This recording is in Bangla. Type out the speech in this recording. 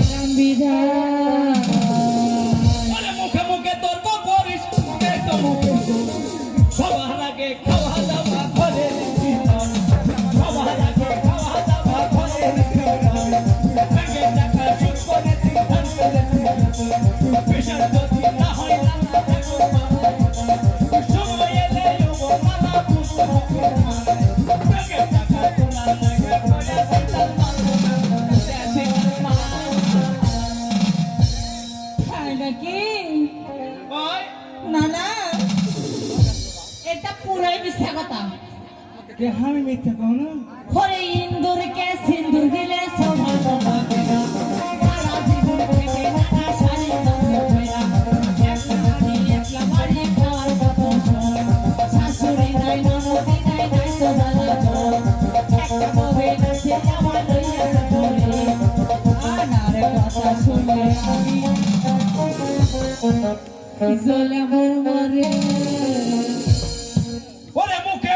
পেলাম বিধান মুখে মুখে তর্ক করিস মুখে তো মুখে সবার আগে খাওয়া দাওয়া করে সবার আগে খাওয়া দাওয়া করে ব্যাংকে টাকা সুদ করে ধান করে পেশার যদি না হয় না সময় এলে মালা পুষ্প ব্যাংকে টাকা তোলা লাগে করে নাকি ওই না না এটা পুরাই মিথ্যা কথা কে আমি মিথ্যা কও না হরে ইন্দুরকে সিন্দুর দিলে সবার হবে না সারা জীবন খেটে খাটা শাড়ি একলা বাড়ি খাওয়ার কত শাশুড়ি নাই ননদি নাই নাই তো জ্বালা একটা কবে নাচে আমার লইয়া ধরে আনার কথা শুনলে আমি জলে মরে ওরে মুখে